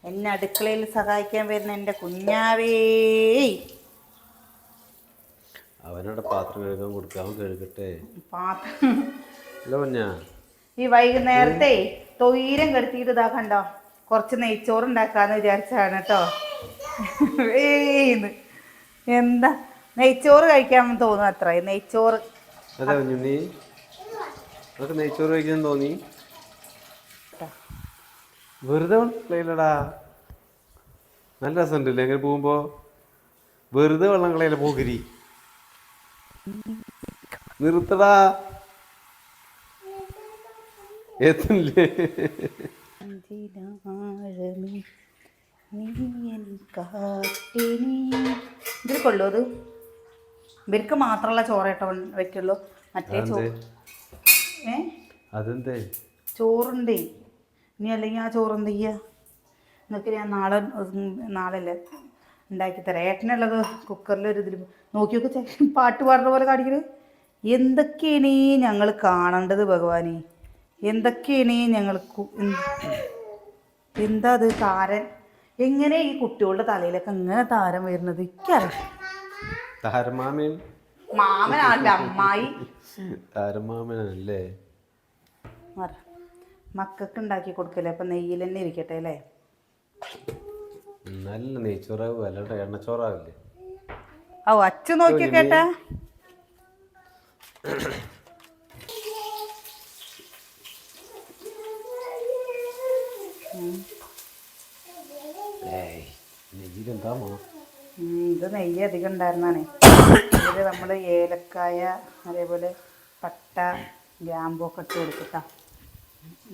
എന്നെ അടുക്കളയിൽ സഹായിക്കാൻ വരുന്ന എൻ്റെ കുഞ്ഞാവേ. അവനോട് പാത്രം കഴുകാൻ കൊടുക്കുക, അവൻ കഴുകട്ടെ. പാത്രം അല്ല കുഞ്ഞാ, ഈ വൈകുന്നേരത്തെ തൊയ്രം കെടുത്തിയിട്ട് ഇതാ കണ്ടോ, കുറച്ച് നെയ്ച്ചോറ് ഉണ്ടാക്കാന്ന് വിചാരിച്ചാണ് കേട്ടോ. എന്താ നെയ്ച്ചോറ് കഴിക്കാൻ തോന്നുന്നു അത്ര. നെയ്ച്ചോറ് അതെ കുഞ്ഞുണ്ണി, നമുക്ക് നെയ്ച്ചോറ് കഴിക്കാൻ തോന്നി. വെറുതെ കളയില്ലടാ, നല്ല രസമുണ്ടല്ലേ എങ്ങനെ പോകുമ്പോ. വെറുതെ വെള്ളം കളയില്ല, പോകരി നിർത്തടാ, എത്തില്ലേ. ഇതിൽ കൊള്ളു അത് ഇവർക്ക് മാത്രമുള്ള ചോറേട്ടോ വെക്കുള്ളൂ. മറ്റേ അതെന്തേ ചോറുണ്ടേ. ഇനി അല്ലെങ്കിൽ ആ ചോറ് എന്ത് ചെയ്യുക? എന്നൊക്കെ ഞാൻ നാളെ ഉണ്ടാക്കി തരാം. ഏട്ടനുള്ളത് കുക്കറിലൊരു ഇതിൽ നോക്കിയൊക്കെ പാട്ട് പാടുന്ന പോലെ കാണിക്കുന്നത്. എന്തൊക്കെയാണ് ഞങ്ങൾ കാണേണ്ടത് ഭഗവാനെ, എന്തൊക്കെയാണ് ഞങ്ങൾക്ക്. എന്താ അത് താരൻ? എങ്ങനെ ഈ കുട്ടികളുടെ തലയിലൊക്കെ എങ്ങനെ താരം വരുന്നത് എനിക്കറിയാം. മാമനല്ല, അമ്മായി. താരമാമനല്ലേ മക്കൾക്ക് ഉണ്ടാക്കി കൊടുക്കല്ലേ, അപ്പം നെയ്യിൽ തന്നെ ഇരിക്കട്ടെ അല്ലേ. നല്ല നെയ്ച്ചോറാവും, അല്ലാണ്ട് എണ്ണച്ചോറാവില്ലേ. ഓ അച്ഛൻ നോക്കിയ കേട്ടാ. ഇത് നെയ്യ് അധികം ഉണ്ടായിരുന്നാണേ. ഇതിൽ നമ്മൾ ഏലക്കായ അതേപോലെ പട്ട ഗ്രാമ്പൊക്കെ ഇട്ട് കൊടുക്കട്ടാ.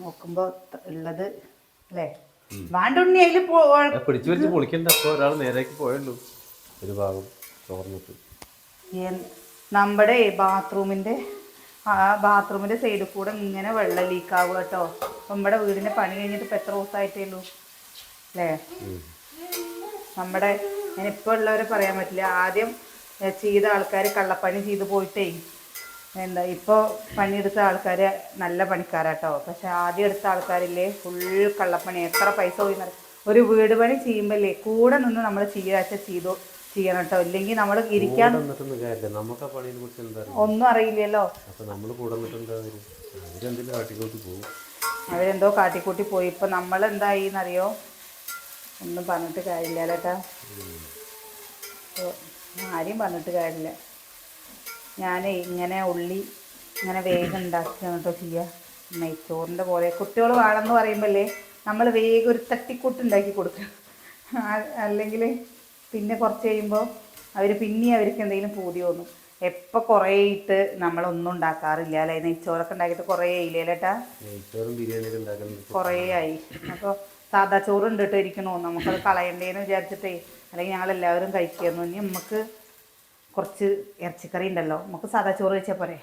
നോക്കുമ്പോൾ ഉള്ളത് അല്ലേ വാണ്ടുണ്ണി. അതിൽ പിടിച്ചു വെച്ച് പൊളിക്കണ്ട. അപ്പോൾ ഒരാൾ നേരേക്ക് പോയുള്ളൂ, ഒരു ഭാഗം ചോർന്നിട്ട്. നമ്മുടെ ബാത്റൂമിൻ്റെ സൈഡിൽ കൂടെ ഇങ്ങനെ വെള്ളം ലീക്കാവുക കേട്ടോ. അപ്പം നമ്മുടെ വീടിൻ്റെ പണി കഴിഞ്ഞിട്ട് ഇപ്പം എത്ര ദിവസമായിട്ടേ ഉള്ളൂ അല്ലേ. ഞാനിപ്പോൾ ഉള്ളവരെ പറയാൻ പറ്റില്ല. ആദ്യം ചെയ്ത ആൾക്കാർ കള്ളപ്പണി ചെയ്ത് പോയിട്ടേ ഇപ്പോൾ പണിയെടുത്ത ആൾക്കാർ നല്ല പണിക്കാരാട്ടോ. പക്ഷെ ആദ്യം എടുത്ത ആൾക്കാരില്ലേ ഫുൾ കള്ളപ്പണി. എത്ര പൈസ പോയി. ഒരു വീട് പണി ചെയ്യുമ്പോഴല്ലേ കൂടെ നിന്ന് നമ്മൾ ചെയ്യണം കേട്ടോ. ഇല്ലെങ്കിൽ നമ്മൾ ഇരിക്കാൻ ഒന്നും അറിയില്ലല്ലോ. അവരെന്തോ കാട്ടിക്കൂട്ടി പോയി. ഇപ്പം നമ്മളെന്തായി എന്നറിയോ? ഒന്നും പറഞ്ഞിട്ട് കാര്യമില്ല കേട്ടാ. ആരെയും പറഞ്ഞിട്ട് കാര്യമില്ല. ഇങ്ങനെ ഉള്ളി ഇങ്ങനെ വേഗം ഉണ്ടാക്കുകയാണ് കേട്ടോ ചെയ്യുക. നെയ്ച്ചോറിൻ്റെ പോലെ കുട്ടികൾ വേണമെന്ന് പറയുമ്പോഴല്ലേ നമ്മൾ വേഗം ഒരു തട്ടിക്കൂട്ട് ഉണ്ടാക്കി കൊടുക്കുക. അല്ലെങ്കിൽ പിന്നെ കുറച്ച് കഴിയുമ്പോൾ അവർക്ക് എന്തെങ്കിലും പൂതി തോന്നും. എപ്പോൾ കുറേ ഇട്ട് നമ്മളൊന്നും ഉണ്ടാക്കാറില്ല അല്ലേ. നെയ്ച്ചോറൊക്കെ ഉണ്ടാക്കിയിട്ട് കുറേ ആയില്ലേട്ടാ. കുറേ ആയി. അപ്പോൾ സാദാ ചോറ് ഉണ്ടിട്ട് ഇരിക്കണോ, നമുക്കത് കളയണ്ടേന്ന് വിചാരിച്ചിട്ടേ. അല്ലെങ്കിൽ ഞങ്ങളെല്ലാവരും കഴിക്കുന്നു. ഇനി നമുക്ക് കുറച്ച് ഇറച്ചിക്കറി ഉണ്ടല്ലോ, നമുക്ക് സാദാ ചോറ് വെച്ചാൽ പോരെ.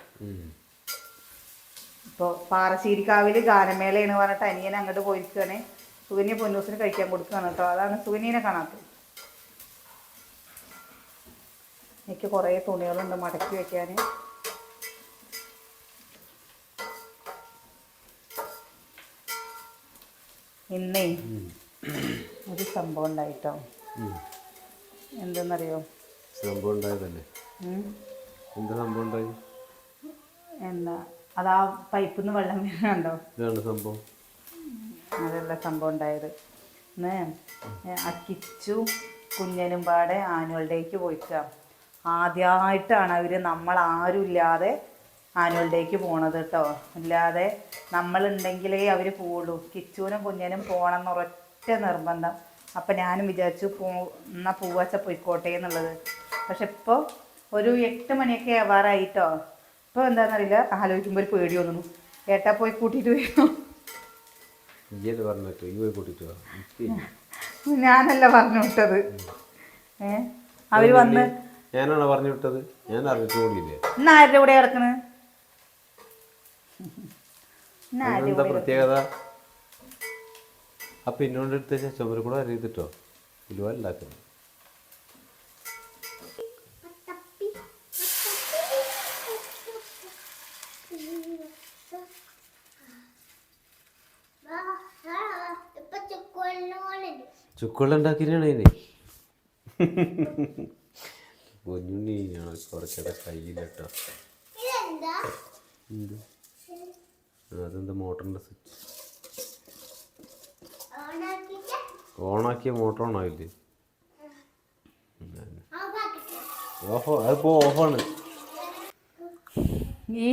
ഇപ്പോൾ പാറശ്ശേരിക്കാവിൽ ഗാനമേളയാണ് പറഞ്ഞിട്ട് അനിയനെ അങ്ങോട്ട് പോയിരിക്കുകയാണ്. സുകന്യ പൊന്നൂസിന് കഴിക്കാൻ കൊടുക്കുകയാണ് കേട്ടോ. അതാണ് സുകന്യനെ കാണാത്തത്. എനിക്ക് കുറേ തുണികളുണ്ട് മടക്കി വെക്കാൻ. ഇന്നേ ഒരു സംഭവം ഉണ്ടായിട്ടോ. എന്തെന്നറിയോ? എന്താ അതാ പൈപ്പിൽ നിന്ന് വെള്ളം വീണുണ്ടോ? അതല്ല സംഭവം ഉണ്ടായത്. ഇന്ന് അക്കിച്ചു കുഞ്ഞനും പാടെ ആനുവൽ ഡേക്ക് പോയിക്കുക. ആദ്യമായിട്ടാണ് അവർ നമ്മളാരും ഇല്ലാതെ ആനുവൽ ഡേക്ക് പോണത് കേട്ടോ. ഇല്ലാതെ നമ്മളുണ്ടെങ്കിലേ അവർ പോവുള്ളൂ. കിച്ചുവിനും കുഞ്ഞനും പോകണം എന്നൊരൊറ്റ നിർബന്ധം. അപ്പം ഞാനും വിചാരിച്ചു എന്നാൽ പൂവാച്ച പോയിക്കോട്ടെ എന്നുള്ളത്. പക്ഷെ ഇപ്പോൾ ഒരു 8 മണിയൊക്കെ ആവാറായിട്ടോ. ഇപ്പോൾ എന്താണെന്നറിയില്ല, ആലോചിക്കുമ്പോൾ ഒരു പേടി തോന്നുന്നു. ഏട്ടാ പോയി കൂട്ടിയിട്ട് വരും. ഞാനല്ല പറഞ്ഞു വിട്ടത്. അവര് വന്ന് ഞാനാണ് പറഞ്ഞു വിട്ടത്. ഞാൻ അറിഞ്ഞിട്ടുകൂടിയില്ലേ. ഇന്ന് ആരുടെ കൂടെ കിടക്കണ്? എന്താ പ്രത്യേകത? അപ്പൊ ഇന്നോണ്ട് എടുത്ത ചുമര് കൂടെ അറിയത്തിട്ടോ ഇലുവല്ലാക്കുന്നു. ചുക്കുവെള്ളം ഉണ്ടാക്കിയാണ് അതിന് പൊന്നുണ്ണിയാണ് കുറച്ചൊക്കെ കയ്യിലിട്ടോ. എന്ത് അതെന്താ മോട്ടറിൻ്റെ സ്വിച്ച് ഓണാക്കിയ മോട്ടർ ഓണാവില്ലേ? ഓഫോ അതിപ്പോ ഓഫാണ്. ഈ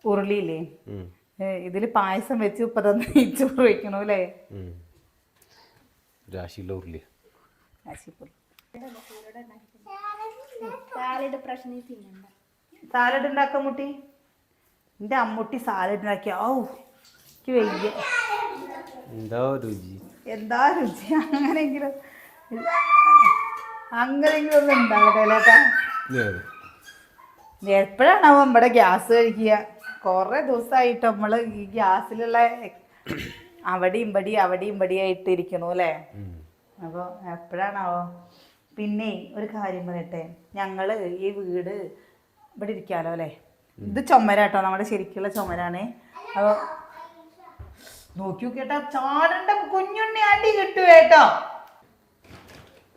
ഉരുളിയില്ലേ ഇതിൽ പായസം വെച്ച് ഇപ്പൊ തന്നെ ചോറ് വെക്കണു അല്ലേ? രാശിയുള്ള ഉരുളിയ. സാലഡ് ഉണ്ടാക്കാൻ മുട്ടി എൻ്റെ അമ്മൂട്ടി സാലഡ് ഉണ്ടാക്കിയ ഓ എനിക്ക് വയ്യ. എന്താ രുചി, എന്താ രുചി. അങ്ങനെയെങ്കിലും ഒന്നും ഉണ്ടാകട്ടെ അല്ലേട്ടാ. എപ്പോഴാണാവോ നമ്മുടെ ഗ്യാസ് കഴിക്കുക? കുറേ ദിവസമായിട്ട് നമ്മൾ ഈ ഗ്യാസിലുള്ള അവിടെയും ഇവിടെയായിട്ട് ഇരിക്കണു അല്ലേ? അപ്പോൾ എപ്പോഴാണാവോ? പിന്നെ ഒരു കാര്യം പറയട്ടെ, ഞങ്ങൾ ഈ വീട് ഇവിടെ ഇരിക്കാലോ അല്ലേ? ഇത് ചുമരാട്ടോ, നമ്മുടെ ശരിക്കുള്ള ചുമരാണ്. അപ്പോൾ നോക്കി നോക്കിയേട്ടാ, ചാടണ്ട കുഞ്ഞുണ്ണി ആട്ടി കിട്ടുവേട്ടോ.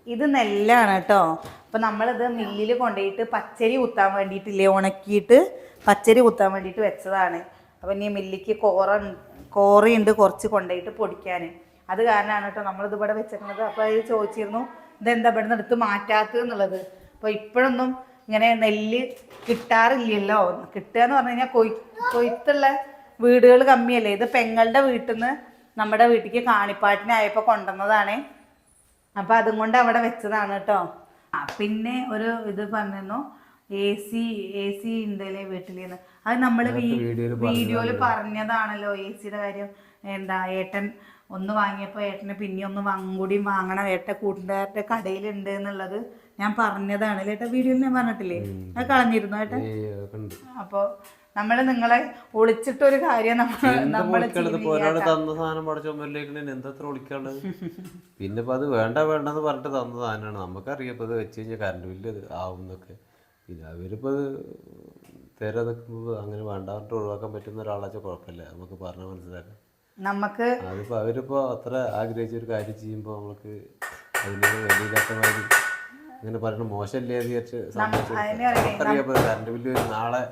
ഇത് നെല്ലാണ് കേട്ടോ. അപ്പം നമ്മളിത് മില്ലിൽ കൊണ്ടുപോയിട്ട് പച്ചരി കുത്താൻ വേണ്ടിയിട്ടില്ലേ, ഉണക്കിയിട്ട് പച്ചരി കുത്താൻ വേണ്ടിയിട്ട് വെച്ചതാണ്. അപ്പം ഇനി മില്ലിക്ക് കോറയുണ്ട് കുറച്ച് കൊണ്ടുപോയിട്ട് പൊടിക്കാൻ. അത് കാരണമാണ് കേട്ടോ നമ്മളിത് ഇവിടെ വെച്ചിരുന്നത്. അപ്പോൾ അത് ചോദിച്ചിരുന്നു ഇതെന്താ ഇവിടെ നിന്ന് എടുത്ത് മാറ്റാത്തത് എന്നുള്ളത്. അപ്പോൾ ഇപ്പോഴൊന്നും ഇങ്ങനെ നെല്ല് കിട്ടാറില്ലല്ലോ. കിട്ടുക എന്ന് പറഞ്ഞു കഴിഞ്ഞാൽ കൊയ്ത്തുള്ള വീടുകൾ കമ്മിയല്ലേ. ഇത് പെങ്ങളുടെ വീട്ടിൽ നിന്ന് നമ്മുടെ വീട്ടിലേക്ക് കാണിപ്പാട്ടിനായപ്പോൾ കൊണ്ടുവന്നതാണ്. അപ്പം അതും കൊണ്ട് അവിടെ വെച്ചതാണ് കേട്ടോ. പിന്നെ ഒരു ഇത് പറഞ്ഞിരുന്നു, എ സി ഉണ്ടല്ലേ വീട്ടിൽ. അത് നമ്മൾ വീഡിയോയിൽ പറഞ്ഞതാണല്ലോ എ സിയുടെ കാര്യം. എന്താ ഏട്ടൻ ഒന്ന് വാങ്ങിയപ്പോൾ ഏട്ടന് പിന്നെ ഒന്ന് കൂടിയും വാങ്ങണം, ഏട്ടൻ കൂട്ടുകാരുടെ കടയിലുണ്ട് എന്നുള്ളത് ഞാൻ പറഞ്ഞതാണ് ഏട്ടാ. വീഡിയോയിൽ ഞാൻ പറഞ്ഞിട്ടില്ലേ? അത് കളഞ്ഞിരുന്നു ഏട്ടൻ. അപ്പോൾ നമ്മൾ നിങ്ങളെ ഒളിച്ചിട്ടൊരു കാര്യം നമ്മൾ തന്ന സാധനം പഠിച്ചോമ്പല്ലേക്കണേ എന്തത്ര ഒളിക്കാനുള്ളത്? പിന്നെ ഇപ്പൊ അത് വേണ്ടെന്ന് പറഞ്ഞിട്ട് തന്ന സാധനമാണ്. നമുക്കറിയാം ഇപ്പൊ ഇത് വെച്ച് കഴിഞ്ഞാൽ കറണ്ട് ബില്ല് ആവുന്നൊക്കെ. പിന്നെ അവരിപ്പോ അത് തര നിൽക്കുമ്പോൾ അങ്ങനെ വേണ്ടാണ്ട് ഒഴിവാക്കാൻ പറ്റുന്ന ഒരാളാച്ച കുഴപ്പമില്ല, നമുക്ക് പറഞ്ഞാൽ മനസ്സിലാക്കാം. നമുക്ക് അതിപ്പോ അവരിപ്പോ അത്ര ആഗ്രഹിച്ച ഒരു കാര്യം ചെയ്യുമ്പോൾ നമുക്ക് അതിനൊരു വലിയില്ലാത്ത മാതിരി അങ്ങനെ പറയണ മോശമല്ലേ വിചാരിച്ച് അറിയാം. കറണ്ട് ബില്ല് നാളെ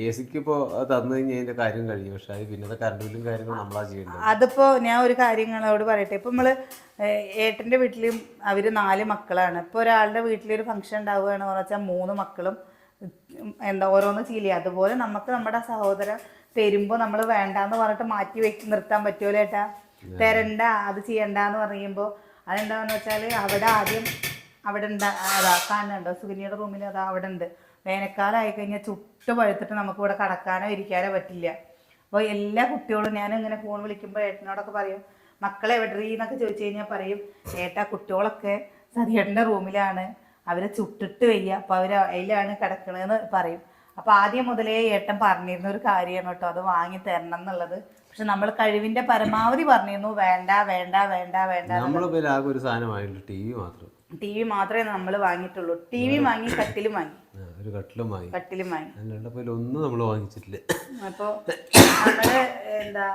എ സിക്ക് ഇപ്പോൾ തന്നു കഴിഞ്ഞാൽ അതിൻ്റെ കാര്യം കഴിയും. പക്ഷെ അത് പിന്നത്തെ കറണ്ട് ബില്ലും കാര്യങ്ങളും നമ്മളാ ചെയ്യേണ്ടത്. അതിപ്പോൾ ഞാൻ ഒരു കാര്യങ്ങളോട് പറയട്ടെ. ഇപ്പം നമ്മൾ ഏട്ടൻ്റെ വീട്ടിലും അവർ 4 മക്കളാണ്. ഇപ്പോൾ ഒരാളുടെ വീട്ടിലൊരു ഫംഗ്ഷൻ ഉണ്ടാവുകയാണെന്ന് പറഞ്ഞാൽ 3 മക്കളും എന്താ ഓരോന്ന് ചെയ്യില്ല. അതുപോലെ നമുക്ക് നമ്മുടെ സഹോദരൻ തരുമ്പോൾ നമ്മൾ വേണ്ടാന്ന് പറഞ്ഞിട്ട് മാറ്റി നിർത്താൻ പറ്റുമല്ലോ ഏട്ടാ? തരണ്ട, അത് ചെയ്യണ്ടെന്ന് പറയുമ്പോൾ അതെന്താണെന്ന് വെച്ചാൽ അവിടെ ആദ്യം അവിടെ അതാ കാണുന്നുണ്ടോ സുകന്യയുടെ റൂമിൽ? അതാ അവിടെ ഉണ്ട്. വേനൽക്കാലം ആയിക്കഴിഞ്ഞാൽ ചുട്ട് പഴുത്തിട്ട് നമുക്ക് ഇവിടെ കിടക്കാനോ ഇരിക്കാനോ പറ്റില്ല. അപ്പോൾ എല്ലാ കുട്ടികളും ഞാനിങ്ങനെ ഫോൺ വിളിക്കുമ്പോൾ ഏട്ടനോടൊക്കെ പറയും മക്കളെ എവിടെ എന്നൊക്കെ ചോദിച്ചു കഴിഞ്ഞാൽ പറയും ഏട്ടാ കുട്ടികളൊക്കെ സതിയേട്ടൻ്റെ റൂമിലാണ്, അവരെ ചുട്ടിട്ട് വയ്യ, അപ്പോൾ അവർ അതിലാണ് കിടക്കണതെന്ന് പറയും. അപ്പോൾ ആദ്യം മുതലേ ഏട്ടൻ പറഞ്ഞിരുന്ന ഒരു കാര്യമാണ് കേട്ടോ അത് വാങ്ങി തരണം എന്നുള്ളത്. പക്ഷെ നമ്മൾ കഴിവിൻ്റെ പരമാവധി പറഞ്ഞിരുന്നു വേണ്ട വേണ്ട വേണ്ട വേണ്ട. നമ്മളിപ്പോൾ ആകെ ഒരു സാധനമായിട്ടുള്ളൂ, ടി വി മാത്രമേ നമ്മൾ വാങ്ങിയിട്ടുള്ളൂ. ടി വി വാങ്ങി, കട്ടിലും വാങ്ങി, ഒരു കട്ടിലും വാങ്ങി. ഒന്നും നമ്മൾ വാങ്ങിച്ചിട്ടില്ല. അപ്പോൾ നമ്മൾ എന്താ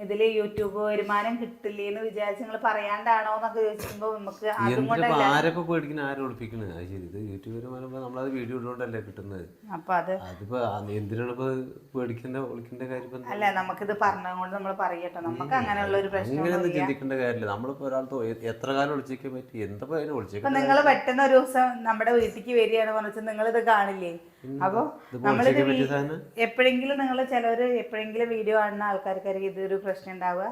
ഇതിൽ യൂട്യൂബ് വരുമാനം കിട്ടില്ലേ എന്ന് വിചാരിച്ച് നിങ്ങൾ പറയാണ്ടാണോ എന്നൊക്കെ ചോദിക്കുമ്പോൾ നമുക്ക് ആരൊക്കെ പേടിക്കുന്നത്, ആരും ഒളിപ്പിക്കുന്നത്? അത് ശരി, ഇത് യൂട്യൂബ് വരുമാനം നമ്മളത് വീഡിയോ ഇട്ടുകൊണ്ടല്ലേ കിട്ടുന്നത്. അപ്പൊ അതിപ്പോ എന്തിനാണ് ഒളിക്കേണ്ട കാര്യം? അല്ല, നമുക്കിത് പറഞ്ഞുകൊണ്ട് നമ്മൾ പറയട്ടോ, നമുക്ക് അങ്ങനെയുള്ള ഒരു പ്രശ്നം അങ്ങനെയൊന്നും ചിന്തിക്കേണ്ട കാര്യമില്ല. നമ്മളിപ്പോ ഒരാൾക്ക് എത്ര കാലം ഒളിച്ചേക്കാൻ പറ്റി, എന്താ അതിനെ ഒളിച്ചേക്കാൻ? നിങ്ങൾ പെട്ടെന്ന് ഒരു ദിവസം നമ്മുടെ വീട്ടിലേക്ക് വരികയാണ് പറഞ്ഞാൽ നിങ്ങൾ ഇത് കാണില്ലേ? അപ്പോൾ നമ്മളിത് എപ്പോഴെങ്കിലും നിങ്ങൾ ചിലവർ എപ്പോഴെങ്കിലും വീഡിയോ കാണുന്ന ആൾക്കാർക്ക് ഇതൊരു പ്രശ്നം ഉണ്ടാവുക.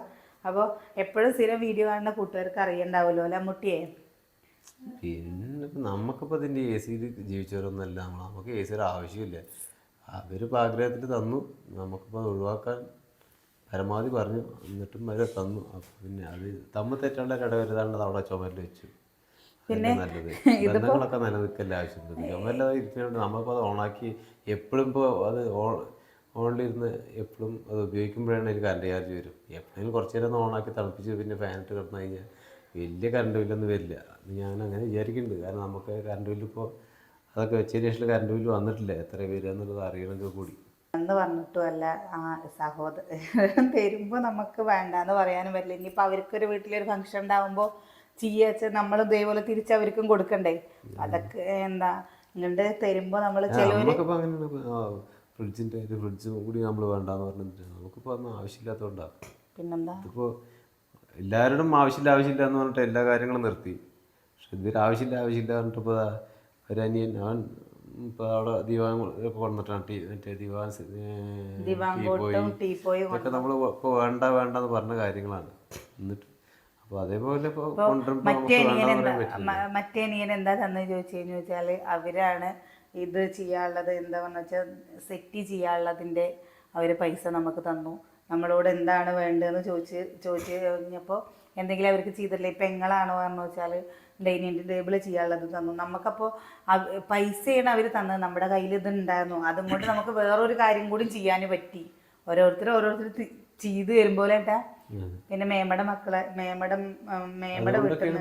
അപ്പോൾ എപ്പോഴും സ്ഥിരം വീഡിയോ കാണുന്ന കൂട്ടുകാർക്ക് അറിയണ്ടാവുമല്ലോ അല്ലെ മുട്ടിയെ? പിന്നെ നമുക്കിപ്പോൾ ഇതിൻ്റെ എ സിയിൽ ജീവിച്ചവരൊന്നുമല്ല, നമുക്ക് എ സിയുടെ ആവശ്യമില്ല. അവരിപ്പോൾ ആഗ്രഹത്തിൽ തന്നു, നമുക്കിപ്പോൾ അത് ഒഴിവാക്കാൻ പരമാവധി പറഞ്ഞു, എന്നിട്ടും അവർ തന്നു. അപ്പം പിന്നെ അത് തമ്മിൽ തെറ്റുള്ള ഇടവരുതാണ്ട് അവിടെ ചുമരിൽ വെച്ചു. പിന്നെ നല്ലത് ബന്ധങ്ങളൊക്കെ നിലനിൽക്കല്ല ആവശ്യമുണ്ട്. ചുമരില്ലാതെ ഇരിക്കുന്നുണ്ട്. നമ്മളിപ്പോൾ അത് ഓണാക്കി എപ്പോഴും ഇപ്പോൾ അത് ഓണിലിരുന്ന് എപ്പോഴും അത് ഉപയോഗിക്കുമ്പോഴാണ് അതിന് കറണ്ട് ചാർജ് വരും. എപ്പോഴും കുറച്ച് നേരം ഒന്ന് ഓണാക്കി തിളപ്പിച്ച് പിന്നെ ഫാനിട്ട് കിടന്നു കഴിഞ്ഞാൽ വലിയ കറണ്ട് ബില്ലൊന്നും വരില്ല. ഞാൻ അങ്ങനെ വിചാരിക്കുന്നുണ്ട്. കാരണം നമുക്ക് കറണ്ട് ബില്ല് ഇപ്പോൾ അതൊക്കെ വെച്ചതിന് ശേഷം കറണ്ട് ബില്ല് വന്നിട്ടില്ല, എത്ര വരിക എന്നുള്ളത് അറിയണമെങ്കിൽ കൂടി. എന്ന് പറഞ്ഞിട്ടും അല്ല, ആ സഹോദരൻ തരുമ്പോൾ നമുക്ക് വേണ്ടാന്ന് പറയാനും പറ്റില്ല. ഇനിയിപ്പോൾ അവർക്കൊരു വീട്ടിലൊരു ഫംഗ്ഷൻ ഉണ്ടാകുമ്പോൾ ചെയ്യാച്ച നമ്മൾ ഇതേപോലെ തിരിച്ച് അവർക്കും കൊടുക്കണ്ടേ. അതൊക്കെ എന്താ ഇങ്ങോട്ട് തരുമ്പോൾ നമ്മൾ ചിലവർ ഫ്രിഡ്ജും കൂടി നമ്മൾ വേണ്ടാന്ന് പറഞ്ഞിട്ട് നമുക്കിപ്പോൾ ഒന്നും ആവശ്യമില്ലാത്തതുകൊണ്ടാണ്. പിന്നെന്താ ഇതിപ്പോൾ എല്ലാവരോടും ആവശ്യമില്ല എന്ന് പറഞ്ഞിട്ട് എല്ലാ കാര്യങ്ങളും നിർത്തി. പക്ഷെ ഇതൊരു ആവശ്യമില്ല പറഞ്ഞിട്ടിപ്പോൾ ഒരനിയൻ അവൻ ഇപ്പോൾ അവിടെ ദിവാനൊക്കെ കൊണ്ടിട്ടാണ് മറ്റേ ഇതൊക്കെ നമ്മൾ ഇപ്പോൾ വേണ്ടെന്ന് പറഞ്ഞ കാര്യങ്ങളാണ്. എന്നിട്ട് അപ്പോൾ അതേപോലെ ഇപ്പോൾ കൊണ്ടുവരുമ്പോൾ മറ്റേ അനിയൻ എന്താ തന്നെ ചോദിച്ചാൽ അവരാണ് ഇത് ചെയ്യാനുള്ളത്, എന്താ പറഞ്ഞു വെച്ചാൽ സെറ്റ് ചെയ്യാനുള്ളതിൻ്റെ അവർ പൈസ നമുക്ക് തന്നു. നമ്മളോട് എന്താണ് വേണ്ടതെന്ന് ചോദിച്ച് കഴിഞ്ഞപ്പോൾ എന്തെങ്കിലും അവർക്ക് ചെയ്തിട്ടില്ല. ഇപ്പം എങ്ങളാണോ പറഞ്ഞു വെച്ചാൽ ഡൈനിങ് ടേബിൾ ചെയ്യാനുള്ളത് തന്നു. നമുക്കപ്പോൾ പൈസയാണ് അവർ തന്നത്, നമ്മുടെ കയ്യിൽ ഇതുണ്ടായിരുന്നു. അതും കൊണ്ട് നമുക്ക് വേറൊരു കാര്യം കൂടി ചെയ്യാൻ പറ്റി. ഓരോരുത്തർ ചെയ്ത് വരുമ്പോൾ ഏട്ടാ. പിന്നെ മേമയുടെ മക്കളെ മേമയുടെ വീട്ടിൽ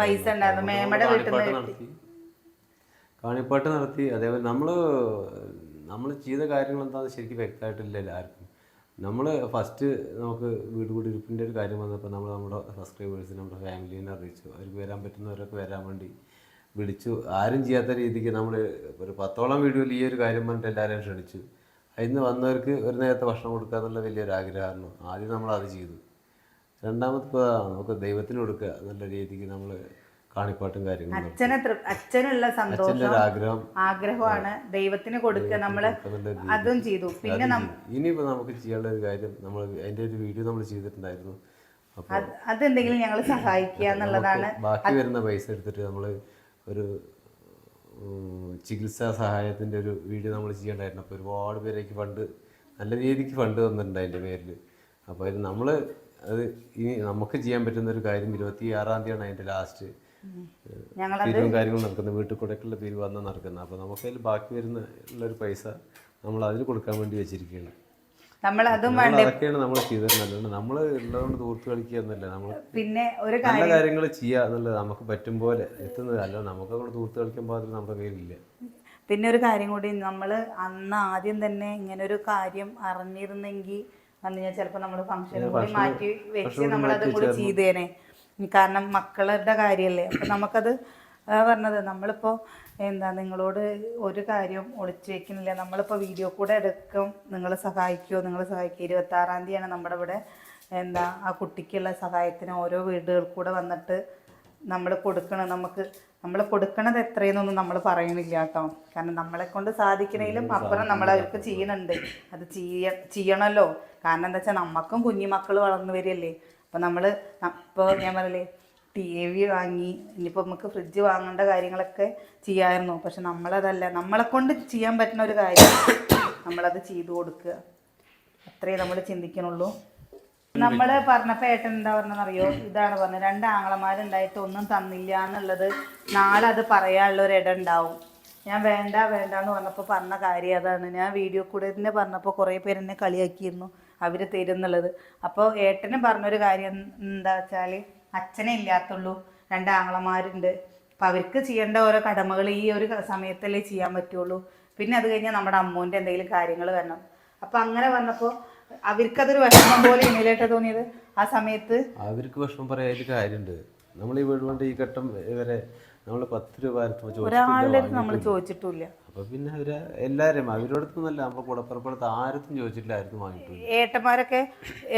പൈസ ഉണ്ടായിരുന്നു. മേമയുടെ വീട്ടിൽ നിന്ന് കാണിപ്പാട്ട് നടത്തി. അതേപോലെ നമ്മൾ ചെയ്ത കാര്യങ്ങൾ എന്താണെന്ന് ശരിക്കും വ്യക്തമായിട്ടില്ല എല്ലാവർക്കും. നമ്മൾ ഫസ്റ്റ് നമുക്ക് വീട് കുടിയിരിപ്പിൻ്റെ ഒരു കാര്യം വന്നപ്പോൾ നമ്മുടെ സബ്സ്ക്രൈബേഴ്സിന് നമ്മുടെ ഫാമിലീനെ അറിയിച്ചു. അവർക്ക് വരാൻ പറ്റുന്നവരൊക്കെ വരാൻ വേണ്ടി വിളിച്ചു. ആരും ചെയ്യാത്ത രീതിക്ക് നമ്മൾ ഒരു 10ഓളം വീഡിയോയിൽ ഈ ഒരു കാര്യം പറഞ്ഞിട്ട് എല്ലാവരെയും ക്ഷണിച്ചു. അതിന് വന്നവർക്ക് ഒരു നേരത്തെ ഭക്ഷണം കൊടുക്കുക എന്നുള്ള വലിയൊരു ആഗ്രഹമായിരുന്നു. ആദ്യം നമ്മളത് ചെയ്തു. രണ്ടാമത്തെ നമുക്ക് ദൈവത്തിന് കൊടുക്കുക എന്നുള്ള രീതിക്ക് നമ്മൾ കാണിപ്പാട്ടും കാര്യങ്ങളും അച്ഛനുള്ള സന്തോഷം ആഗ്രഹമാണ് ദൈവത്തിന് കൊടുക്കുക. നമ്മള് അതും ചെയ്തു. പിന്നെ ഇനിയിപ്പോൾ നമുക്ക് ചെയ്യാനുള്ള ഒരു കാര്യം നമ്മൾ അതിൻ്റെ ഒരു വീഡിയോ നമ്മൾ ചെയ്തിട്ടുണ്ടായിരുന്നു. അതെന്തെങ്കിലും ഞങ്ങൾ സഹായിക്കുക എന്നുള്ളതാണ്. ബാക്കി വരുന്ന പൈസ എടുത്തിട്ട് നമ്മൾ ഒരു ചികിത്സാ സഹായത്തിൻ്റെ ഒരു വീഡിയോ നമ്മൾ ചെയ്യണ്ടായിരുന്നു. അപ്പോൾ ഒരുപാട് പേരേക്ക് നല്ല രീതിക്ക് ഫണ്ട് തന്നിട്ടുണ്ട് അതിൻ്റെ പേരിൽ. അപ്പോൾ അത് നമ്മൾ ഇനി നമുക്ക് ചെയ്യാൻ പറ്റുന്ന ഒരു കാര്യം 26-ാം തീയതിയാണ് അതിൻ്റെ ലാസ്റ്റ് പിരിവും കാര്യങ്ങളും നടക്കുന്നത്. വീട്ടിൽ കൂടെയൊക്കെയുള്ള പിരിവ് വന്നാൽ നടക്കുന്നത്. അപ്പോൾ നമുക്കതിൽ ബാക്കി ഉള്ളൊരു പൈസ നമ്മൾ അതിന് കൊടുക്കാൻ വേണ്ടി വെച്ചിരിക്കുകയാണ്. അതൊക്കെയാണ് നമ്മൾ ചെയ്തിട്ടുള്ളത്. നമ്മൾ ഉള്ളതുകൊണ്ട് തൂർത്ത് കളിക്കുക എന്നല്ല, നമ്മൾ പിന്നെ ഒരു നല്ല കാര്യങ്ങൾ ചെയ്യുക എന്നുള്ളത് നമുക്ക് പറ്റും പോലെ എത്തുന്നത്. അല്ല നമുക്ക് അവിടെ തൂർത്ത് കളിക്കാൻ പാടില്ല, നമ്മുടെ കയ്യിലില്ല. പിന്നെ ഒരു കാര്യം കൂടി, നമ്മൾ അന്ന് ആദ്യം തന്നെ ഇങ്ങനെ ഒരു കാര്യം അറിഞ്ഞിരുന്നെങ്കിൽ അന്ന് ഞാൻ ചിലപ്പോൾ നമ്മൾ ഫംഗ്ഷനും കൂടി മാറ്റി വെച്ച് നമ്മളത് കൂടി ചെയ്തേനെ. കാരണം മക്കളുടെ കാര്യമല്ലേ. അപ്പം നമുക്കത് പറഞ്ഞത് നമ്മളിപ്പോൾ എന്താ നിങ്ങളോട് ഒരു കാര്യം ഒളിച്ചു വെക്കുന്നില്ല. നമ്മളിപ്പോൾ വീഡിയോ കൂടെ എടുക്കും, നിങ്ങൾ സഹായിക്കുമോ 26-ാം തീയതിയാണ് നമ്മുടെ ഇവിടെ എന്താ ആ കുട്ടിക്കുള്ള സഹായത്തിന് ഓരോ വീടുകൾ കൂടെ വന്നിട്ട് നമ്മൾ കൊടുക്കണം. നമ്മൾ കൊടുക്കണത് എത്രയെന്നൊന്നും നമ്മൾ പറയുന്നില്ല കേട്ടോ. കാരണം നമ്മളെ കൊണ്ട് സാധിക്കണേലും അപ്പുറം നമ്മളവർക്ക് ചെയ്യുന്നുണ്ട്. അത് ചെയ്യണമല്ലോ. കാരണം എന്താ വെച്ചാൽ നമുക്കും കുഞ്ഞുമക്കൾ വളർന്നു വരികയല്ലേ. അപ്പോൾ ഇപ്പോൾ ഞാൻ പറയലേ TV വാങ്ങി, ഇനിയിപ്പോൾ നമുക്ക് ഫ്രിഡ്ജ് വാങ്ങേണ്ട കാര്യങ്ങളൊക്കെ ചെയ്യാമായിരുന്നു. പക്ഷെ നമ്മളതല്ല, നമ്മളെക്കൊണ്ട് ചെയ്യാൻ പറ്റുന്ന ഒരു കാര്യം നമ്മളത് ചെയ്തു കൊടുക്കുക. അത്രേ നമ്മൾ ചിന്തിക്കണുള്ളൂ. നമ്മൾ പറഞ്ഞപ്പോൾ ഏട്ടൻ എന്താ പറഞ്ഞതെന്നറിയോ? ഇതാണ് പറഞ്ഞത്, 2 ആങ്ങളമാരുണ്ടായിട്ട് ഒന്നും തന്നില്ല എന്നുള്ളത് നാളെ അത് പറയാനുള്ള ഒരു ഇടം ഉണ്ടാവും. ഞാൻ വേണ്ടാന്ന് പറഞ്ഞപ്പോൾ പറഞ്ഞ കാര്യം അതാണ്. ഞാൻ വീഡിയോ കൂടെ തന്നെ പറഞ്ഞപ്പോൾ കുറേ പേര് എന്നെ കളിയാക്കിയിരുന്നു അവർ തരുന്നുള്ളത്. അപ്പോൾ ഏട്ടനും പറഞ്ഞൊരു കാര്യം എന്താ വെച്ചാൽ, അച്ഛനെ ഇല്ലാത്തുള്ളൂ, 2 ആങ്ങളമാരുണ്ട്. അപ്പം അവർക്ക് ചെയ്യേണ്ട ഓരോ കടമകൾ ഈ ഒരു സമയത്തല്ലേ ചെയ്യാൻ പറ്റുള്ളൂ. പിന്നെ അത് കഴിഞ്ഞാൽ നമ്മുടെ അമ്മൂൻ്റെ എന്തെങ്കിലും കാര്യങ്ങൾ വരണം. അപ്പം അങ്ങനെ വന്നപ്പോൾ അവർക്കതൊരു വിഷമം പോലെ എങ്ങനെയായിട്ടാണ് തോന്നിയത് ആ സമയത്ത്. അവർക്ക് വിഷമം പറയാൻ കാര്യമുണ്ട്. നമ്മൾ ഈ വീട് കൊണ്ട് ഈ ഘട്ടം വരെ നമ്മൾ 10 രൂപ ഒരാളുടെ അടുത്ത് നമ്മൾ ചോദിച്ചിട്ടില്ല. അപ്പോൾ പിന്നെ എല്ലാവരും അവരോടൊത്തുമല്ല, നമ്മൾ കൂടപ്പുറപ്പെടുത്ത് ആരും ചോദിച്ചിട്ടില്ല, ആരും വാങ്ങിയിട്ടില്ല.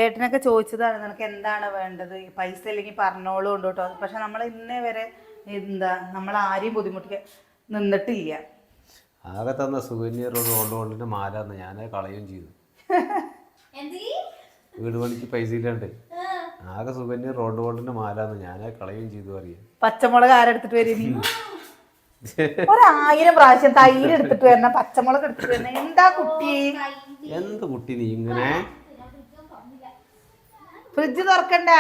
ഏട്ടനൊക്കെ ചോദിച്ചതാണ് നിനക്ക് എന്താണ് വേണ്ടത്, പൈസ ഇല്ലെങ്കിൽ പറഞ്ഞോളൂ ഉണ്ട് കേട്ടോ. പക്ഷെ നമ്മൾ ഇന്നേ വരെ നമ്മൾ ആരെയും ബുദ്ധിമുട്ടിക്കാൻ നിന്നിട്ടില്ല. ആകെ തന്ന സുവനീർ റോണ്ടിൻ്റെ മാലാന്ന് ഞാൻ കളയുകയും ചെയ്തു. വീട് പണിക്ക് പൈസ ഇല്ലാണ്ട് ആകെ സുവനീർ റോണ്ടിൻ്റെ മാലാന്ന് ഞാൻ കളയുകയും ചെയ്തു. അറിയാം പച്ചമുളക് ആരെടുത്തിട്ട് വരും? 1000 പ്രാവശ്യം തൈര് എടുത്തിട്ട് വരണം, പച്ചമുളക് എടുത്തിട്ട് വരണം. എന്താ കുട്ടി, എന്ത് കുട്ടി നീ ഇങ്ങനെ? ഫ്രിഡ്ജ് തുറക്കണ്ട.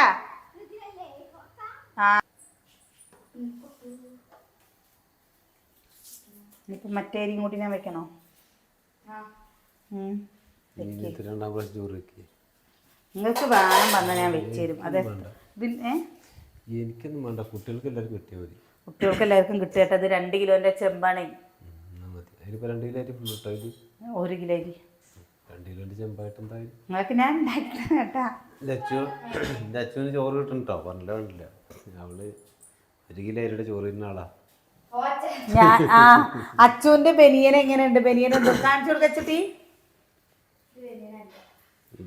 ഇനിയിപ്പം മറ്റേ അരിയും കൂടി ഞാൻ വെക്കണോ? നിങ്ങൾക്ക് വേണം പറഞ്ഞാൽ ഞാൻ വെച്ച് തരും. അതെ എനിക്കൊന്നും വേണ്ട, കുട്ടികൾക്ക് എല്ലാവർക്കും കിട്ടിയാൽ മതി. കുട്ടികൾക്ക് എല്ലാവർക്കും കിട്ടിയിട്ട് 2 കിലോന്റെ ചെമ്പാണേ. അതിലിപ്പോൾ 2 കിലോ ആയിട്ട് ഫുൾ ഇട്ടോ ഇത് 1 കിലോ അരി 2 കിലോൻ്റെ ചെമ്പായിട്ട് എന്തായാലും നിങ്ങൾക്ക് ഞാൻ ഉണ്ടാക്കില്ല കേട്ടാ. എൻ്റെ അച്ഛന് ചോറ് കിട്ടും കേട്ടോ, പറഞ്ഞില്ല വേണ്ടില്ല. അവള് 1 കിലോ അരിയുടെ ചോറ് തിന്ന ആളാ. ഞാൻ അച്ചുവിന്റെ ബനിയൻ എങ്ങനെയുണ്ട്? ബനിയൻ കാണിച്ചു കൊടുക്കച്ചി.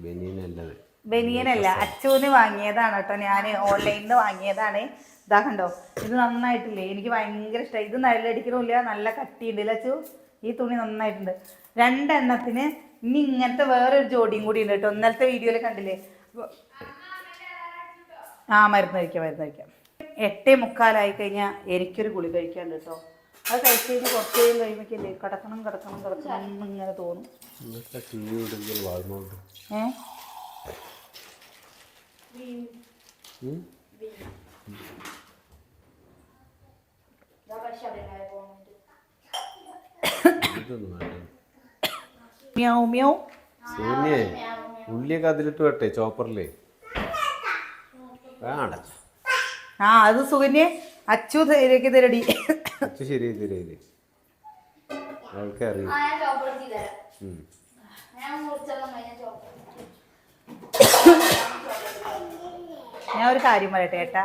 ബനിയനല്ലത്, ബനിയനല്ല, അച്ചുവിന് വാങ്ങിയതാണ് കേട്ടോ. ഞാൻ ഓൺലൈനിൽ നിന്ന് വാങ്ങിയതാണ്. ഇതാ കണ്ടോ, ഇത് നന്നായിട്ടില്ലേ? എനിക്ക് ഭയങ്കര ഇഷ്ടമായി. ഇത് നല്ലടിക്കണില്ല, നല്ല കട്ടിയുണ്ട് ഇല്ല അച്ചു. ഈ തുണി നന്നായിട്ടുണ്ട്. 2 എണ്ണത്തിന് ഇനി ഇങ്ങനത്തെ വേറൊരു ജോഡിയും കൂടി ഉണ്ട് കേട്ടോ. ഇന്നലത്തെ വീഡിയോയിൽ കണ്ടില്ലേ? മരുന്ന് കഴിക്കാം. 8:45 കഴിഞ്ഞാൽ എനിക്കൊരു ഗുളി കഴിക്കാണ്ട് കേട്ടോ. അത് കഴിച്ച് കഴിഞ്ഞാൽ കുറച്ച് കഴിയുമ്പോഴേക്കല്ലേ കിടക്കണം ഇങ്ങനെ തോന്നും. ഉള്ളിയൊക്കെ അതിലിട്ട് വെട്ടെ ചോപ്പറില്. അത് സുകന്യെ അച്ചു തരടി. അച്ചു ശരിയായി തരയില്ലേ, അവൾക്ക് അറിയാം. ഞാൻ ഒരു കാര്യം പറയട്ടെ ഏട്ടാ,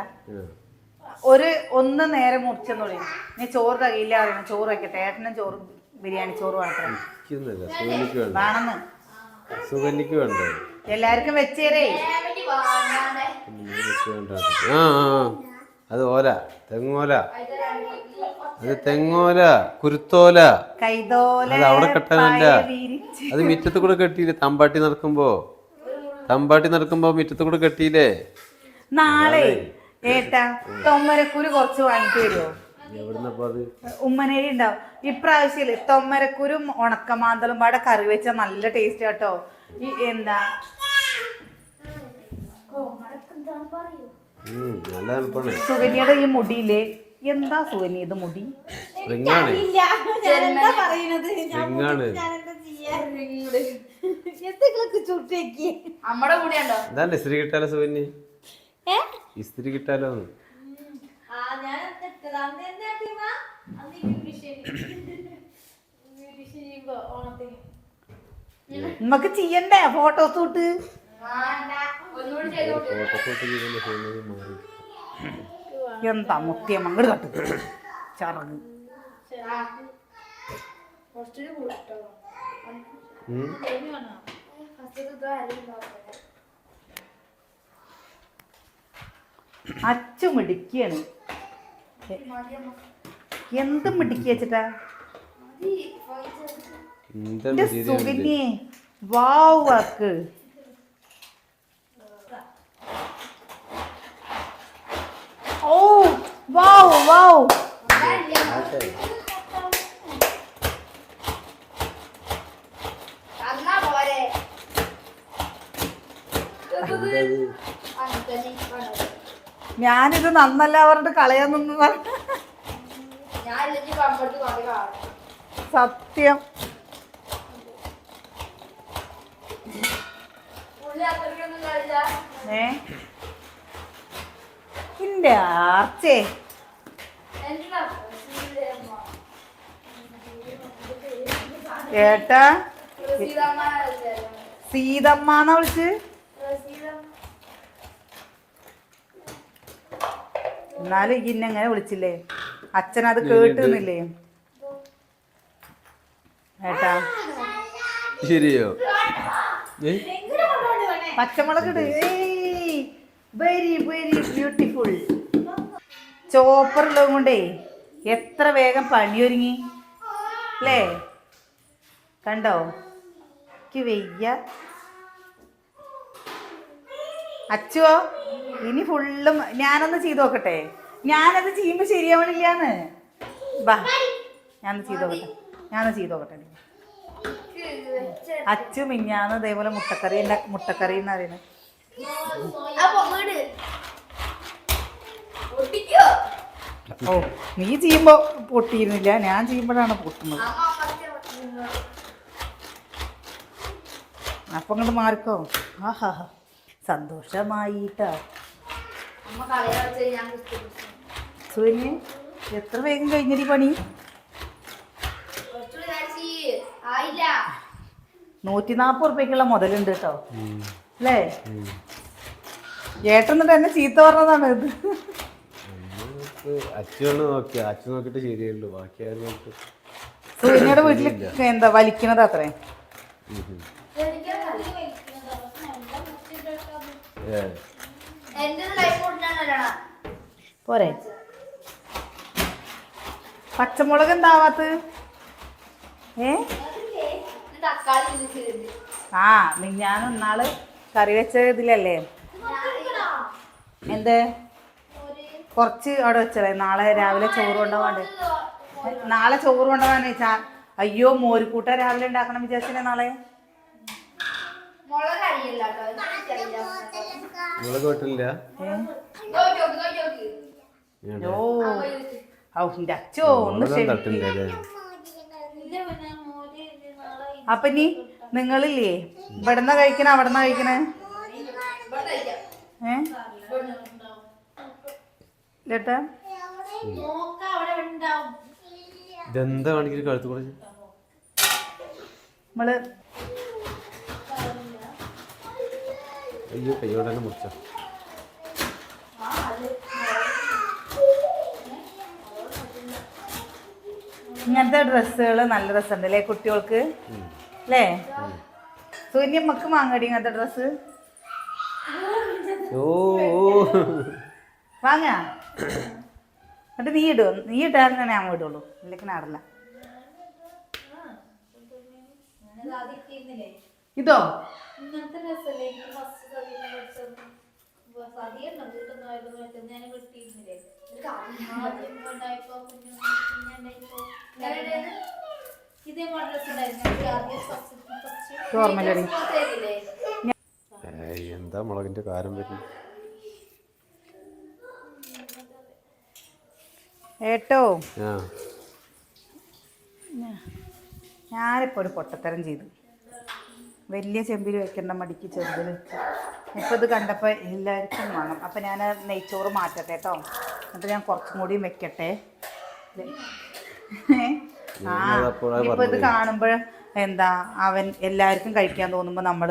ഒന്ന് നേരെ മുറിച്ചെന്നുള്ളൂ. ഞാൻ ചോറ് തകയില്ല അറിയണം, ചോറ് വെക്കട്ടെ. ഏട്ടനും ചോറ് ബിരിയാണി ചോറ് വേണമെന്ന് സുഗന്യക്ക് വേണ്ടേ? എല്ലാവർക്കും വെച്ചേരേ. അത് ഓല, തെങ്ങോല, അത് തെങ്ങോല, കുരുത്തോല, കൈതോല. അത് അവിടെ കെട്ടാനല്ല, അത് മുറ്റത്ത് കൂടെ കെട്ടിയില്ലേ? തമ്പാട്ടി നടക്കുമ്പോ മുറ്റത്ത് കൂടെ കെട്ടിയില്ലേ? നാളെ ഏട്ടാ തൊമ്മരക്കുരു കുറച്ച് വാങ്ങിട്ട് വരുമോ? എവിടുന്നപ്പോ അത്? ഉമ്മനേരി ഉണ്ടാവും. ഇപ്രാവശ്യം തൊമ്മരക്കുരും ഉണക്കമാന്തളും പാടെ കറി വെച്ചാൽ നല്ല ടേസ്റ്റ് കേട്ടോ. ഈ എന്താ സുകന്യയുടെ ഈ മുടിയില്ലേ, എന്താ സുകന്യ ഇത് മുടി? ഇസ്തിരി കിട്ടാലോ സുകന്യ, ഇസ്തിരി കിട്ടാലോ. നമുക്ക് ചെയ്യണ്ടേ ഫോട്ടോസ് ഷൂട്ട്? എന്താ മുത്തിയ മങ്ങട് തട്ടു ചറങ്ങ്. അച്ചു മിടിക്കാണ്. എന്ത് മിടിക്കുക വെച്ചിട്ടാ സുകന്യേ? വാവ് വർക്ക്. ഓ വാവ് വാവ്. ഞാനിത് നന്നല്ല പറഞ്ഞിട്ട് കളയാൻ നിന്ന്. സത്യം ഇന്റെ ആർച്ചേ. ഏട്ടാ സീതമ്മന്നാ വിളിച്ച്. എന്നാലും ഇന്നെങ്ങനെ വിളിച്ചില്ലേ? അച്ഛനത് കേട്ടുന്നില്ലേ ഏട്ടാ? ശരിയോ? പച്ചമുളക് ഇട്. Very very beautiful. ചോപ്പറുള്ളത് കൊണ്ടേ എത്ര വേഗം പണിയൊരുങ്ങി അല്ലേ? കണ്ടോ? എനിക്ക് വയ്യ. അച്ചുവോ ഇനി ഫുള്ളും ഞാനൊന്ന് ചെയ്ത് നോക്കട്ടെ. ഞാനത് ചെയ്യുമ്പോൾ ശരിയാവണില്ലാന്ന്. ബാ ഞാനൊന്ന് ചെയ്ത് നോക്കട്ടെ. അച്ചു മിഞ്ഞാന്ന് ഇതേപോലെ മുട്ടക്കറി എന്ന് പറയുന്നത്. ഓ നീ ചെയ്യുമ്പോ പൊട്ടിയിരുന്നില്ല, ഞാൻ ചെയ്യുമ്പോഴാണ് പൊട്ടുന്നത്. അപ്പൊ അങ്ങോട്ട് മാറിക്കോ. ആഹാ സന്തോഷമായിട്ടാ. സുകന്യ എത്ര വേഗം കഴിഞ്ഞടി പണി? 140 മുതലുണ്ട് കേട്ടോ അല്ലേ? ഏട്ടൻ എന്നിട്ട് എന്നെ ചീത്ത പറഞ്ഞതാണ് ഇത്. അച്ഛൻ നോക്കി, അച്ഛൻ നോക്കിട്ട് ശരിയുള്ളൂ, ബാക്കി ആരും നോക്കി. സൂര്യയുടെ വീട്ടിൽ എന്താ വലിക്കണത് അത്രേ? പോരെ? പച്ചമുളക് എന്താവാത്ത? ആ ഞാൻ ഇന്നാള് കറി വെച്ച ഇതിലല്ലേ എന്ത് കുറച്ച് അവിടെ വെച്ചതേ. നാളെ രാവിലെ ചോറ് കൊണ്ടുപോകാണ്ട്. നാളെ ചോറ് കൊണ്ടുപോകാൻ അയ്യോ മോരുകൂട്ട രാവിലെ ഉണ്ടാക്കണം വിചാരിച്ചേ നാളെ. മുളക് കിട്ടില്ല. അച്ഛോ ഒന്ന് അപ്പൊ നീ നിങ്ങളില്ലേ ഇവിടുന്ന കഴിക്കണ അവിടുന്ന കഴിക്കണേ? ചേട്ടാ ഇതെന്താ കാണിക്കല് കഴുത്ത് കൂടെ? നമ്മള് അയ്യോ കയ്യോടെ തന്നെ മുറിച്ച. ഇങ്ങനത്തെ ഡ്രസ്സുകൾ നല്ല രസമുണ്ട് അല്ലേ കുട്ടികൾക്ക് അല്ലേ? സൂര്യമ്മക്ക് വാങ്ങടി ഇങ്ങനത്തെ ഡ്രസ്സ്. വാങ്ങാ എന്നിട്ട് നീ ഇടുവോ? നീ ഇട്ടാലും തന്നെ ഞാൻ ഇടുള്ളൂ, ഇല്ലെങ്കിൽ നാടില്ല. ഇതോ എന്താ മുളകിന്റെ കാരം വരുന്നു ഏട്ടോ? ഞാനിപ്പോൾ ഒരു പൊട്ടത്തരം ചെയ്തു. വലിയ ചെമ്പിൽ വെക്കേണ്ട മടിക്ക് ചെറുതിൽ വെച്ചു. ഇപ്പം ഇത് കണ്ടപ്പോൾ എല്ലാവർക്കും വേണം. അപ്പം ഞാൻ നെയ്ച്ചോറ് മാറ്റട്ടെ കേട്ടോ. എന്നിട്ട് ഞാൻ കുറച്ചും കൂടിയും വെക്കട്ടെ. ഇപ്പം ഇത് കാണുമ്പോൾ എന്താ എല്ലാവർക്കും കഴിക്കാൻ തോന്നുമ്പോൾ നമ്മൾ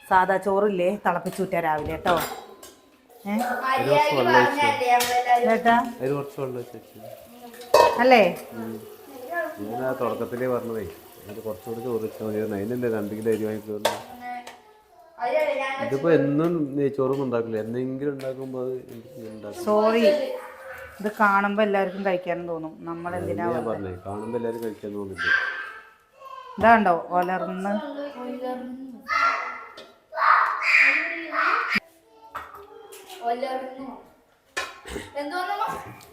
സാദാ ചോറില്ലേ തിളപ്പിച്ചൂറ്റാ രാവിലെ കേട്ടോ. അല്ലേ? ഞാൻ തുടക്കത്തിലേ പറഞ്ഞതേ കുറച്ചുകൂടി ചോറ് വെച്ചാൽ മതി. അതിനല്ലേ 2 കിലോ അരി വാങ്ങിക്കുന്നു. ഇതിപ്പോ എന്നും നെയ്ച്ചോറും ഉണ്ടാക്കില്ല, എന്തെങ്കിലും ഉണ്ടാക്കുമ്പോ സോറി. ഇത് കാണുമ്പോ എല്ലാവർക്കും കഴിക്കാനും തോന്നും. നമ്മൾ എന്തിനാ പറഞ്ഞേ? കാണുമ്പോ എല്ലാവരും കഴിക്കാൻ തോന്നില്ല. ഇതാണ്ടോ ഒലർന്ന്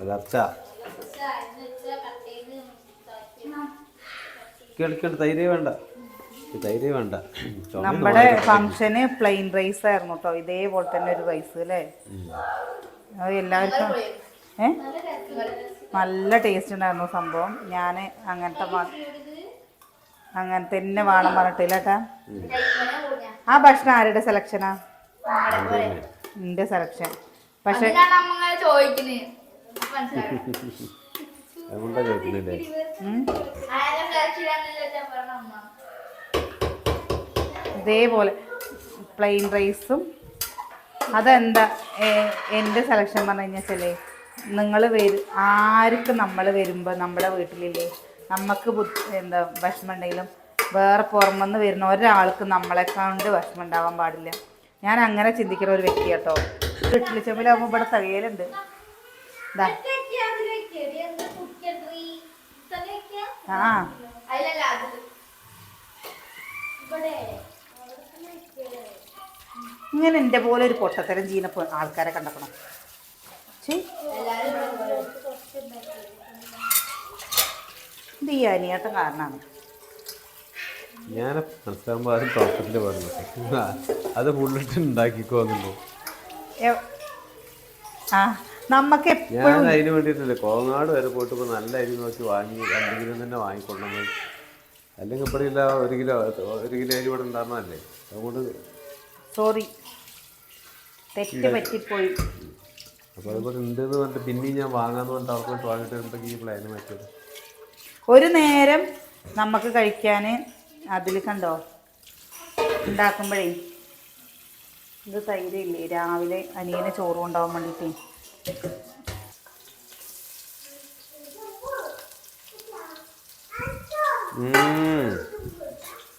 ഒലർച്ച കളിക്കണ്ട. തൈരേ വേണ്ട, തൈരേ വേണ്ട. നമ്മുടെ ഫംഗ്ഷന് പ്ലെയിൻ റൈസ് ആയിരുന്നു കേട്ടോ. ഇതേപോലെ തന്നെ ഒരു റൈസ് അല്ലേ? അത് എല്ലാവർക്കും നല്ല ടേസ്റ്റ് ഉണ്ടായിരുന്നു സംഭവം. ഞാൻ അങ്ങനത്തെ തന്നെ വേണം പറഞ്ഞിട്ടില്ല കേട്ടാ. ആ ഭക്ഷണം ആരുടെ സെലക്ഷനാ? നിന്റെ സെലക്ഷൻ. പക്ഷെ ഇതേപോലെ പ്ലെയിൻ റൈസും. അതെന്താ എൻ്റെ സെലക്ഷൻ പറഞ്ഞു കഴിഞ്ഞാൽ നിങ്ങൾ ആർക്കും നമ്മൾ വരുമ്പോൾ നമ്മുടെ വീട്ടിലില്ലേ നമുക്ക് എന്താ വിഷമം ഉണ്ടെങ്കിലും വേറെ പുറമെന്ന് വരുന്ന ഒരാൾക്ക് നമ്മളെ കൊണ്ട് വിഷമം ഉണ്ടാവാൻ പാടില്ല. ഞാൻ അങ്ങനെ ചിന്തിക്കുന്ന ഒരു വ്യക്തി കേട്ടോ. വീട്ടിൽ ചെമ്പിലാകുമ്പോൾ ഇവിടെ തകയലുണ്ട്. ആ ഇങ്ങനെ എൻ്റെ പോലെ ഒരു പൊട്ടത്തരം ചെയ്യുന്ന ആൾക്കാരെ കണ്ടക്കണം. ഇത് ഈ അനിയേട്ടൻ കാരണമാണ്. ഞാൻ മനസ്സിലാകുമ്പോൾ ആദ്യം തുടക്കത്തിൽ പറഞ്ഞു അത് ഫുള്ളിട്ട് ഉണ്ടാക്കിക്കോന്നുള്ളൂ. നമുക്ക് ഞാൻ അതിന് വേണ്ടിയിട്ടില്ല കോങ്ങാട് വരെ പോയിട്ട് ഇപ്പോൾ നല്ല അരി നോക്കി വാങ്ങി 2 കിലോ തന്നെ വാങ്ങിക്കൊണ്ടെന്ന്. അല്ലെങ്കിൽ ഇവിടെ ഇല്ല 1 കിലോ അരി ഇവിടെ ഉണ്ടായിരുന്നല്ലേ. അതുകൊണ്ട് സോറി, തെറ്റ് പറ്റിപ്പോയി. അപ്പോൾ അതുപോലെ ഉണ്ടെന്ന് പറഞ്ഞിട്ട് പിന്നെയും ഞാൻ വാങ്ങാന്ന് പറഞ്ഞിട്ട് അവർക്ക് വാങ്ങിയിട്ട് വരുമ്പോഴേക്ക് ഈ പ്ലാന് മാറ്റിയത്. ഒരു നേരം നമുക്ക് കഴിക്കാൻ അതിൽ കണ്ടോ ഉണ്ടാക്കുമ്പോഴേ ഇത് തൈരില്ലേ രാവിലെ അനിയനെ ചോറ് കൊണ്ടുപോകാൻ വേണ്ടിയിട്ട്.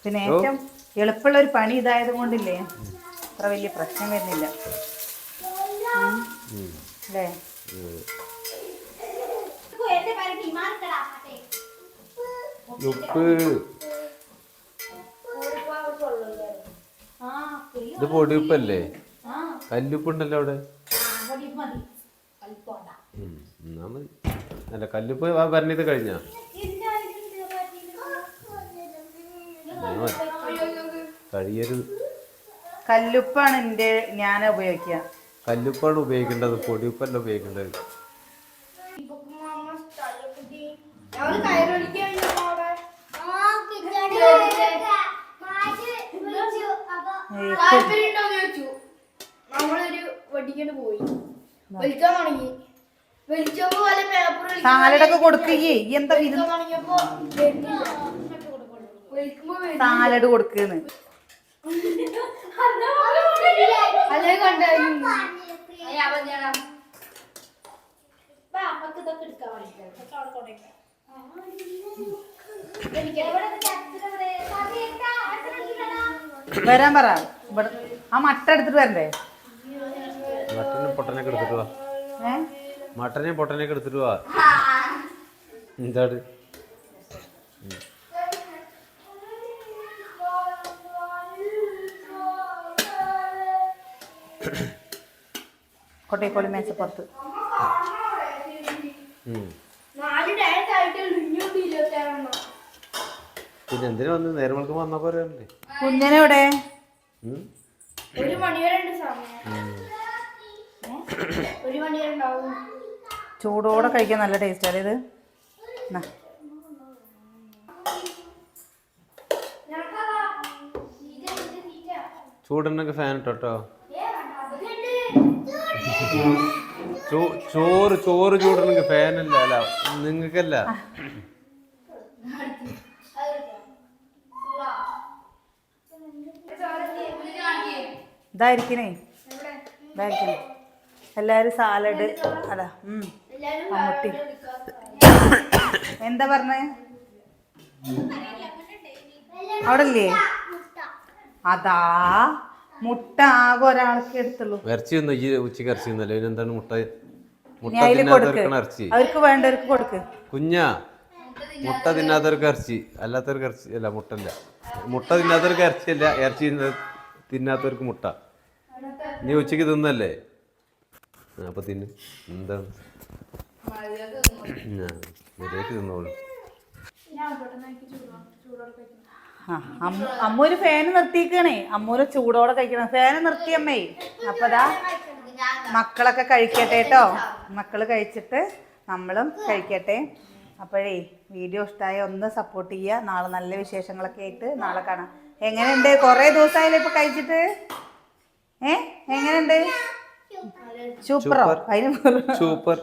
പിന്നെ ഏറ്റവും എളുപ്പമുള്ള ഒരു പണി ഇതായത് കൊണ്ടില്ലേ അത്ര വലിയ പ്രശ്നം വരുന്നില്ല അല്ലേ. ഉപ്പ് ഇത് പൊടിയുപ്പല്ലേ? കല്ലുപ്പുണ്ടല്ലോ അവിടെ. എന്നാ മതി. അല്ല കല്ലുപ്പ് പറഞ്ഞത് കഴിഞ്ഞാ കഴിയരുത്. കല്ലുപ്പാണ് ഞാൻ ഉപയോഗിക്കുക. കല്ലുപ്പാണ് ഉപയോഗിക്കേണ്ടത്, പൊടിയുപ്പല്ല ഉപയോഗിക്കേണ്ടത്. സാലഡൊക്കെ കൊടുക്കുകയെ എന്താ സാലഡ് കൊടുക്കുന്നു. വരാൻ പറ. ഇവിടെ ആ മട്ട എടുത്തിട്ട് വരണ്ടേ? മട്ടനെ പൊട്ടനൊക്കെ എടുത്തിട്ട് വാ. മട്ടനെ പൊട്ടനൊക്കെ എടുത്തിട്ട് വാ. എന്താണ് കൊട്ടേക്കോളി മേശപ്പുറത്ത്. പിന്നെ എന്തിനാ വന്ന് നേരം വിളിക്കുമ്പോ വന്നാ പോരല്ലേ? കുഞ്ഞനെവിടെ? ചൂടോടെ കഴിക്കാൻ നല്ല ടേസ്റ്റ് അല്ലേ ഇത്? ചൂടുണ്ടെങ്കിൽ ഫാൻ ഇട്ടോ. ചോറ് ചൂടുണ്ടെങ്കിൽ ഫാനല്ല. അല്ല നിങ്ങൾക്കല്ല. ഇതായിരിക്കണേ എല്ലാരും സാലഡ്. അല്ല മമ്മൂട്ടി എന്താ പറഞ്ഞേ? അവിടെ ഇല്ലേ? അതാ മുട്ട ആകെ ഒരാൾക്ക് എടുത്തുള്ളൂ. ഇറച്ചി ഉച്ചക്ക് ഇറച്ചി ഒന്നല്ലേ? എന്താണ് മുട്ട? ഇറച്ചി അവർക്ക് വേണ്ടവർക്ക് കൊടുക്ക്. കുഞ്ഞാ മുട്ട തിന്നാത്തവർക്ക് ഇറച്ചി, അല്ലാത്തവർക്ക് ഇറച്ചി അല്ല. മുട്ടല്ല. മുട്ട തിന്നാത്തവർക്ക് ഇറച്ചിയല്ല, ഇറച്ചി തിന്നാത്തവർക്ക് മുട്ട. നീ ഉച്ചക്ക് തിന്നല്ലേ? അപ്പൊ തിന്ന്. എന്താണ് മര്യാദക്ക് തിന്നോളൂ. അമ്മൂര് ഫാന് നിർത്തിക്കണേ. അമ്മൂര് ചൂടോടെ കഴിക്കണം. ഫാന് നിർത്തി അമ്മേ. അപ്പതാ മക്കളൊക്കെ കഴിക്കട്ടെ കേട്ടോ. മക്കള് കഴിച്ചിട്ട് നമ്മളും കഴിക്കട്ടെ. അപ്പോഴേ വീഡിയോ ഇഷ്ടമായ ഒന്ന് സപ്പോർട്ട് ചെയ്യുക. നാളെ നല്ല വിശേഷങ്ങളൊക്കെ ആയിട്ട് നാളെ കാണാം. എങ്ങനെയുണ്ട്? കുറേ ദിവസമായില്ലേ ഇപ്പൊ കഴിച്ചിട്ട്? എങ്ങനെയുണ്ട്? സൂപ്പറോ? അതിന് സൂപ്പർ.